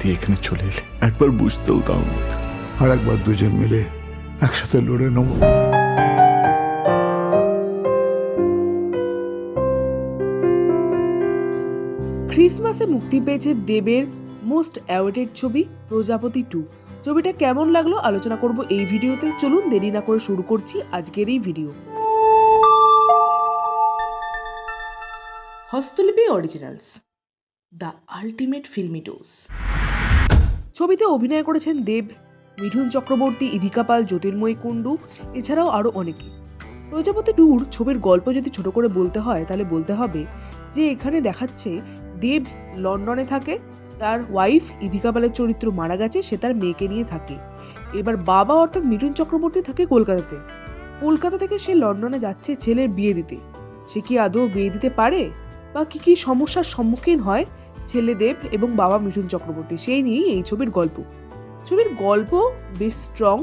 দিয়ে এখানে চলে এলে, একবার বুঝতেও দাও। আর একবার দুজন মিলে একসাথে লড়ে নেব। ক্রিসমাসে মুক্তি পেয়েছে দেবের মোস্ট অ্যাওয়েটেড ছবি প্রজাপতি 2। ছবিটা কেমন লাগলো আলোচনা করব এই ভিডিওতে। চলুন দেরি না করে শুরু করছি আজকের এই video. Hastalipi originals, the ultimate filmy dose. ছবিতে অভিনয় করেছেন দেব, মিঠুন চক্রবর্তী, ইদিকা পাল, জ্যোতির্ময়ী কুণ্ডু, এছাড়াও আরও অনেকে। প্রজাপতি 2 ছবির গল্প যদি ছোট করে বলতে হয় তাহলে বলতে হবে যে এখানে দেখাচ্ছে দেব লন্ডনে থাকে, তার ওয়াইফ ইদিকা পালের চরিত্র মারা গেছে, সে তার মেয়েকে নিয়ে থাকে। এবার বাবা অর্থাৎ মিঠুন চক্রবর্তী থাকে কলকাতাতে। কলকাতা থেকে সে লন্ডনে যাচ্ছে ছেলের বিয়ে দিতে। সে কি আদৌ বিয়ে দিতে পারে বা কি কি সমস্যার সম্মুখীন হয় ছেলে দেব এবং বাবা মিঠুন চক্রবর্তী, সেই নিয়েই এই ছবির গল্প। ছবির গল্প বেশ স্ট্রং।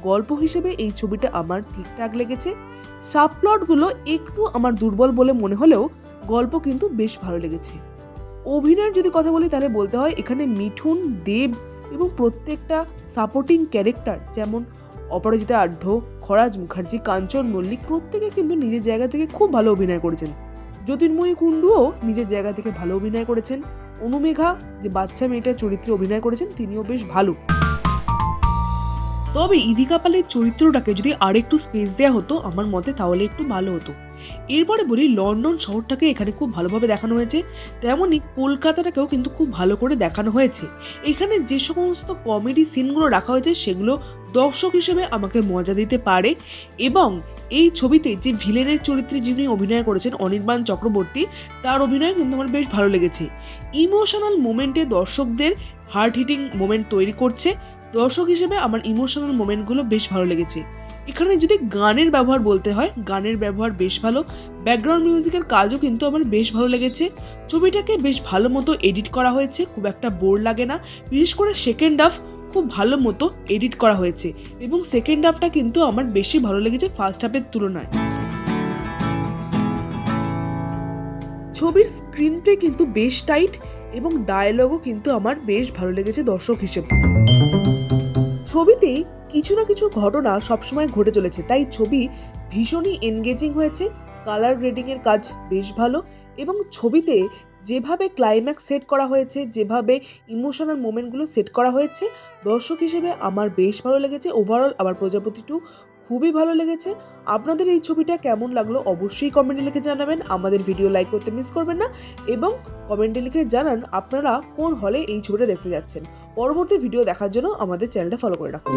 গল্প হিসেবে এই ছবিটা আমার ঠিকঠাক লেগেছে। সাবপ্লটগুলো একটু আমার দুর্বল বলে মনে হলেও গল্প কিন্তু বেশ ভালো লেগেছে। অভিনয়ের যদি কথা বলি তাহলে বলতে হয় এখানে মিঠুন, দেব এবং প্রত্যেকটা সাপোর্টিং ক্যারেক্টার যেমন অপরাজিতা আঢ্য, খরাজ মুখার্জি, কাঞ্চন মল্লিক প্রত্যেকে কিন্তু নিজের জায়গা থেকে খুব ভালো অভিনয় করেছেন। জ্যোতির্ময়ী কুণ্ডুও নিজের জায়গা থেকে ভালো অভিনয় করেছেন। অনুমেঘা যে বাচ্চা মেয়েটার চরিত্রে অভিনয় করেছেন তিনিও বেশ ভালো। তবে ইদিকা পালের চরিত্রটাকে যদি আরেকটু স্পেস দেওয়া হতো আমার মতে তাহলে একটু ভালো হতো। এরপরে বলি লন্ডন শহরটাকে এখানে খুব ভালোভাবে দেখানো হয়েছে, তেমনই কলকাতাটাকেও কিন্তু খুব ভালো করে দেখানো হয়েছে। এখানে যে সমস্ত কমেডি সিনগুলো রাখা হয়েছে সেগুলো দর্শক হিসেবে আমাকে মজা দিতে পারে। এবং এই ছবিতে যে ভিলেনের চরিত্রে যিনি অভিনয় করেছেন অনির্বাণ চক্রবর্তী, তার অভিনয় কিন্তু আমার বেশ ভালো লেগেছে। ইমোশনাল মোমেন্টে দর্শকদের হার্ট হিটিং মোমেন্ট তৈরি করছে। দর্শক হিসেবে আমার ইমোশনাল মোমেন্টগুলো বেশ ভালো লেগেছে। এখানে যদি গানের ব্যবহার বলতে হয়, গানের ব্যবহার বেশ ভালো। ব্যাকগ্রাউন্ড মিউজিকের কাজও কিন্তু আমার বেশ ভালো লেগেছে। ছবিটাকে বেশ ভালো মতো এডিট করা হয়েছে, খুব একটা বোর লাগে না। বিশেষ করে সেকেন্ড হাফ খুব ভালো মতো এডিট করা হয়েছে এবং সেকেন্ড হাফটা কিন্তু আমার বেশি ভালো লেগেছে ফার্স্ট হাফের তুলনায়। ছবির স্ক্রিনপ্লে কিন্তু বেশ টাইট এবং ডায়লগও কিন্তু আমার বেশ ভালো লেগেছে দর্শক হিসেবে। ছবিতে কিছু না কিছু ঘটনা সবসময় ঘটে চলেছে, তাই ছবি ভীষণই এনগেজিং হয়েছে। কালার গ্রেডিংয়ের কাজ বেশ ভালো এবং ছবিতে যেভাবে ক্লাইম্যাক্স সেট করা হয়েছে, যেভাবে ইমোশনাল মোমেন্টগুলো সেট করা হয়েছে, দর্শক হিসেবে আমার বেশ ভালো লেগেছে। ওভারঅল আমার প্রজাপতি 2 খুবই ভালো লেগেছে। আপনাদের এই ছবিটা কেমন লাগলো অবশ্যই কমেন্টে লিখে জানাবেন। আমাদের ভিডিও লাইক করতে মিস করবেন না এবং কমেন্টে লিখে জানান আপনারা কোন হলে এই ছবিটা দেখতে যাচ্ছেন। পরবর্তী ভিডিও দেখার জন্য আমাদের চ্যানেলটা ফলো করে রাখুন।